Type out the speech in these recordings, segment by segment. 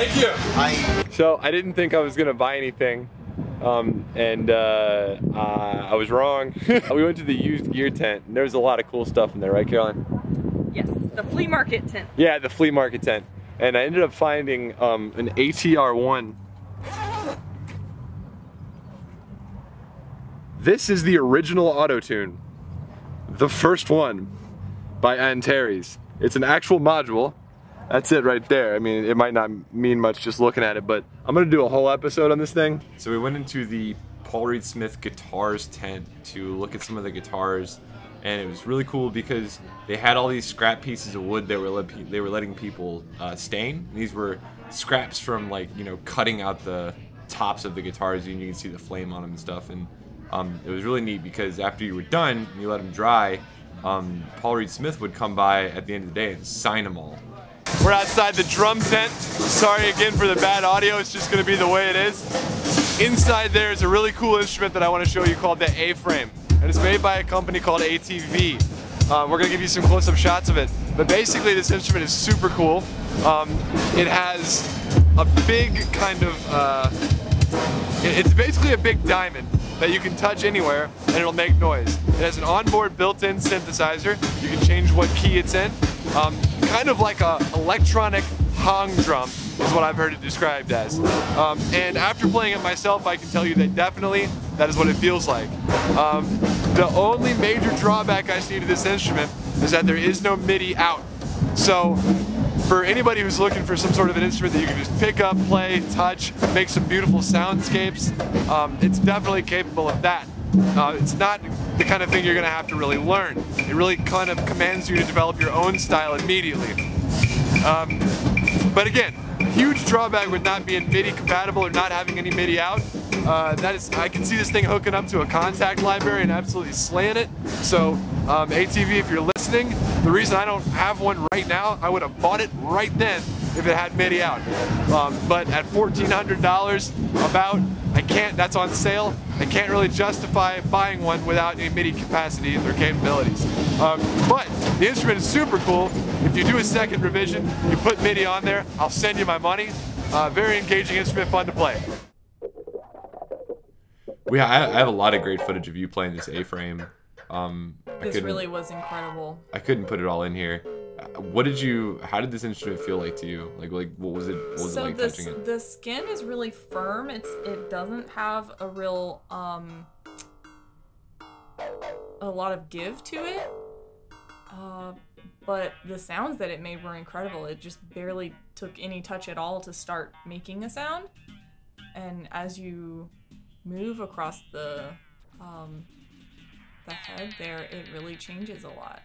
Thank you. So I didn't think I was gonna buy anything, I was wrong. We went to the used gear tent, and there's a lot of cool stuff in there, right, Caroline? Yes, the flea market tent. Yeah, the flea market tent. And I ended up finding an ATR1. This is the original auto-tune. The first one by Antares. It's an actual module. That's it right there. I mean, it might not mean much just looking at it, but I'm gonna do a whole episode on this thing. So we went into the Paul Reed Smith Guitars tent to look at some of the guitars, and it was really cool because they had all these scrap pieces of wood that they were letting people stain. These were scraps from, like, you know, cutting out the tops of the guitars, and you can see the flame on them and stuff. And it was really neat because after you were done, and you let them dry, Paul Reed Smith would come by at the end of the day and sign them all. We're outside the drum tent. Sorry again for the bad audio, it's just gonna be the way it is. Inside there is a really cool instrument that I wanna show you called the A-Frame. And it's made by a company called ATV. We're gonna give you some close-up shots of it. But basically this instrument is super cool. It has a big kind of, it's basically a big diamond that you can touch anywhere and it'll make noise. It has an onboard built-in synthesizer. You can change what key it's in. Kind of like a electronic hong drum is what I've heard it described as. And after playing it myself, I can tell you that definitely that is what it feels like. The only major drawback I see to this instrument is that there is no MIDI out. So for anybody who's looking for some sort of an instrument that you can just pick up, play, touch, make some beautiful soundscapes, it's definitely capable of that. It's not the kind of thing you're going to have to really learn. It really kind of commands you to develop your own style immediately. But again, huge drawback with not being MIDI compatible or not having any MIDI out. That is, I can see this thing hooking up to a contact library and absolutely slaying it. So ATV, if you're listening, the reason I don't have one right now, I would have bought it right then if it had MIDI out. But at $1,400 about, I can't, that's on sale. I can't really justify buying one without any MIDI capacities or capabilities. But the instrument is super cool. If you do a second revision, you put MIDI on there, I'll send you my money. Very engaging instrument, fun to play. I have a lot of great footage of you playing this A-Frame. This really was incredible. I couldn't put it all in here. How did this instrument feel like to you? Like what was it like touching it? The skin is really firm. It doesn't have a real a lot of give to it. But the sounds that it made were incredible. It just barely took any touch at all to start making a sound. And as you move across the head there, it really changes a lot.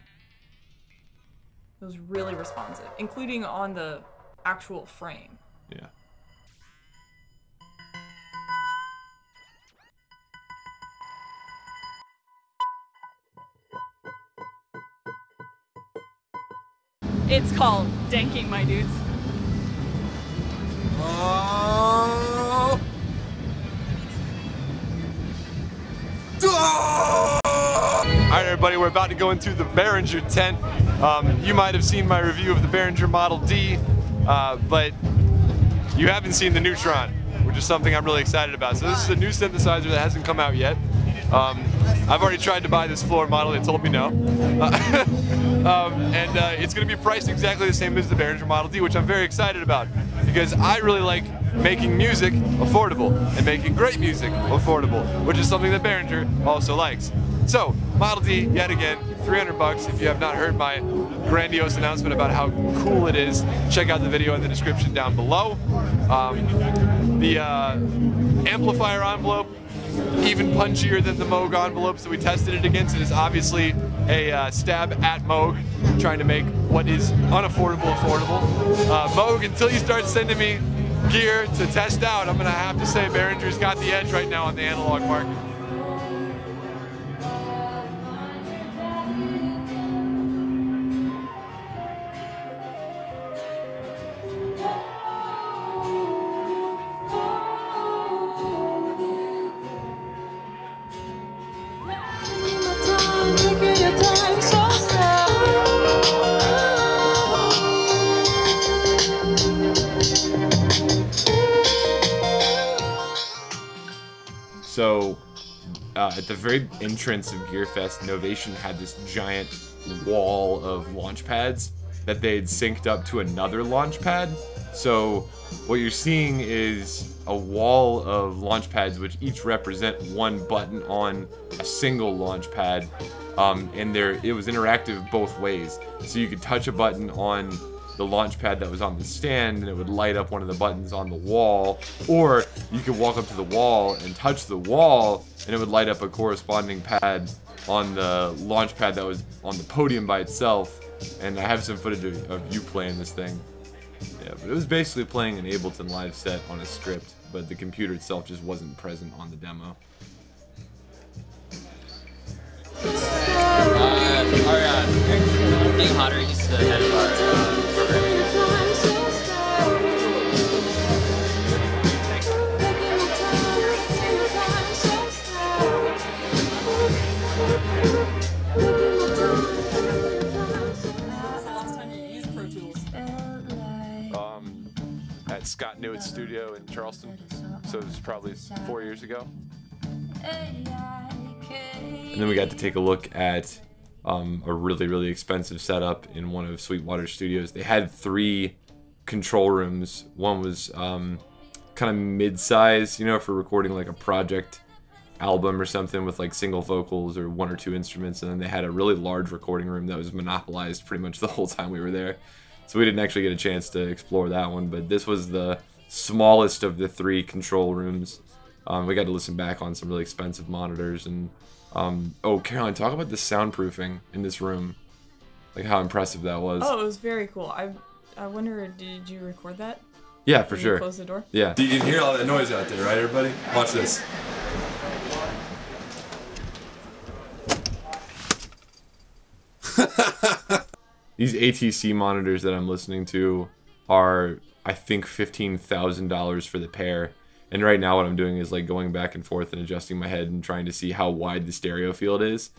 It was really responsive, including on the actual frame. Yeah. It's called Danking, my dudes. Oh. Alright everybody, we're about to go into the Behringer tent. You might have seen my review of the Behringer Model D, but you haven't seen the Neutron, which is something I'm really excited about. So this is a new synthesizer that hasn't come out yet. I've already tried to buy this floor model, they told me no. It's going to be priced exactly the same as the Behringer Model D, which I'm very excited about, because I really like making music affordable and making great music affordable, which is something that Behringer also likes. So, Model D, yet again, 300 bucks. If you have not heard my grandiose announcement about how cool it is, check out the video in the description down below. The amplifier envelope, even punchier than the Moog envelopes that we tested it against. It is obviously a stab at Moog, trying to make what is unaffordable affordable. Moog, until you start sending me gear to test out, I'm gonna have to say Behringer's got the edge right now on the analog market. at the very entrance of Gearfest, Novation had this giant wall of launch pads that they had synced up to another launch pad. So what you're seeing is a wall of launch pads which each represent one button on a single launch pad, and it was interactive both ways. So you could touch a button on the launch pad that was on the stand and it would light up one of the buttons on the wall, or you could walk up to the wall and touch the wall and it would light up a corresponding pad on the launch pad that was on the podium by itself. And I have some footage of you playing this thing. Yeah, but it was basically playing an Ableton live set on a script, but the computer itself just wasn't present on the demo. Being hotter, he's the head of our program. At Scott Newitt's studio in Charleston, so it was probably 4 years ago. And then we got to take a look at a really expensive setup in one of Sweetwater's studios. They had 3 control rooms. One was kind of mid-size, you know, for recording like a project album or something with like single vocals or 1 or 2 instruments, and then they had a really large recording room that was monopolized pretty much the whole time we were there. So we didn't actually get a chance to explore that one, but this was the smallest of the 3 control rooms. We got to listen back on some really expensive monitors, and oh, Caroline, talk about the soundproofing in this room, like how impressive that was. Oh, it was very cool. I wonder, did you record that? Yeah, for Did sure. you close the door? Yeah. You can hear all that noise out there, right, everybody? Watch this. These ATC monitors that I'm listening to are, I think, $15,000 for the pair. And right now what I'm doing is like going back and forth and adjusting my head and trying to see how wide the stereo field is.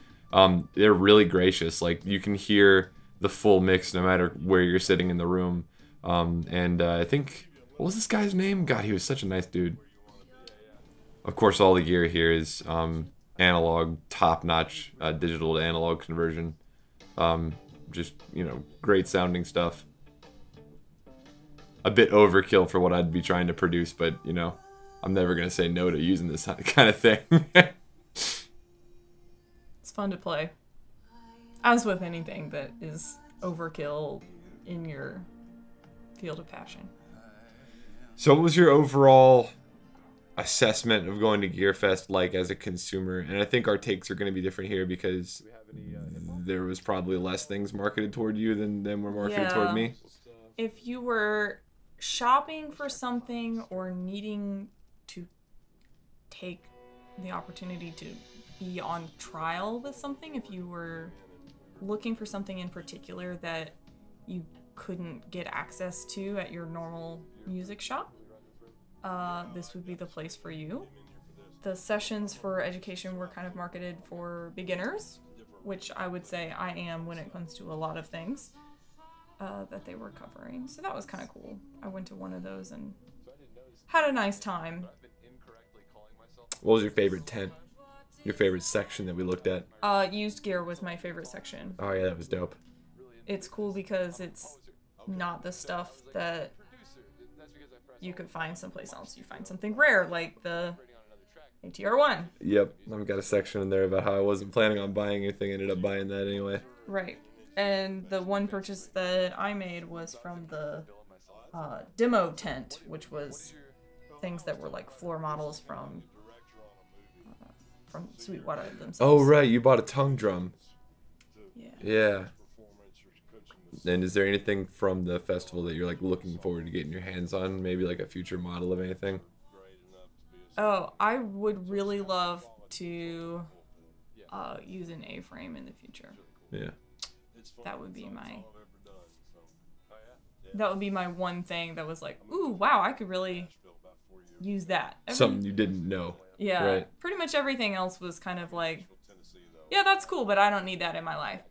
They're really gracious. Like, you can hear the full mix no matter where you're sitting in the room. I think, what was this guy's name? God, he was such a nice dude. Of course, all the gear here is analog, top-notch digital to analog conversion. Just, you know, great sounding stuff. A bit overkill for what I'd be trying to produce, but, you know, I'm never going to say no to using this kind of thing. It's fun to play. As with anything that is overkill in your field of passion. So what was your overall assessment of going to Gearfest like as a consumer? And I think our takes are going to be different here because there was probably less things marketed toward you than were marketed toward me. If you were shopping for something or needing to take the opportunity to be on trial with something, if you were looking for something in particular that you couldn't get access to at your normal music shop, this would be the place for you. The sessions for education were kind of marketed for beginners, which I would say I am when it comes to a lot of things that they were covering. So that was kind of cool. I went to one of those and had a nice time. What was your favorite tent? Your favorite section that we looked at? Used gear was my favorite section. Oh yeah, that was dope. It's cool because it's not the stuff that you could find someplace else. You find something rare, like the ATR1. Yep, I've got a section in there about how I wasn't planning on buying anything, ended up buying that anyway. Right. And the one purchase that I made was from the demo tent, which was things that were like floor models from Sweetwater themselves. Oh right, you bought a tongue drum. Yeah. Yeah. And is there anything from the festival that you're like looking forward to getting your hands on? Maybe like a future model of anything? Oh, I would really love to use an A-Frame in the future. Yeah. That would be my one thing that was like, ooh, wow, I could really use that. Something you didn't know. Yeah. Right. Pretty much everything else was kind of like, yeah, that's cool, but I don't need that in my life.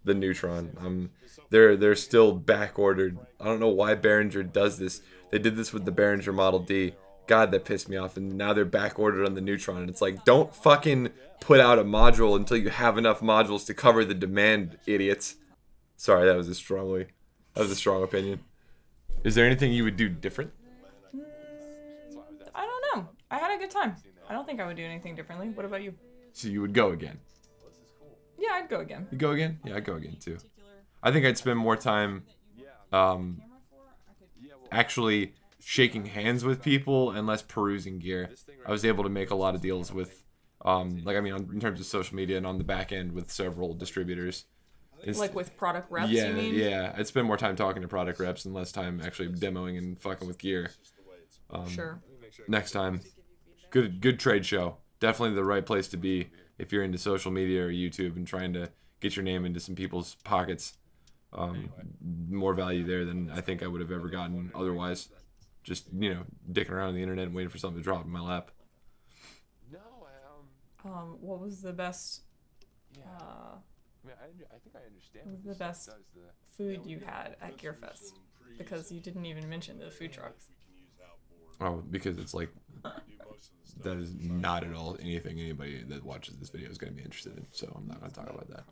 The Neutron. They're still back ordered. I don't know why Behringer does this. They did this with the Behringer Model D. God, that pissed me off. And now they're back ordered on the Neutron. And it's like, don't fucking put out a module until you have enough modules to cover the demand, idiots. Sorry, that was a strong opinion. Is there anything you would do different? I don't know. I had a good time. I don't think I would do anything differently. What about you? So you would go again? Yeah, I'd go again. You go again? Yeah, I'd go again too. I think I'd spend more time actually shaking hands with people and less perusing gear. I was able to make a lot of deals with, in terms of social media and on the back end with several distributors. Like with product reps, yeah, you mean? Yeah. I'd spend more time talking to product reps and less time actually demoing and fucking with gear. Sure. Next time, good trade show. Definitely the right place to be if you're into social media or YouTube and trying to get your name into some people's pockets. More value there than I think I would have ever gotten otherwise. Just, dicking around on the internet and waiting for something to drop in my lap. What was the best? I think I understand. What was the best food you had at Gearfest? Because you didn't even mention the food trucks. Oh, because it's like that is not at all anything anybody that watches this video is going to be interested in. So I'm not going to talk about that.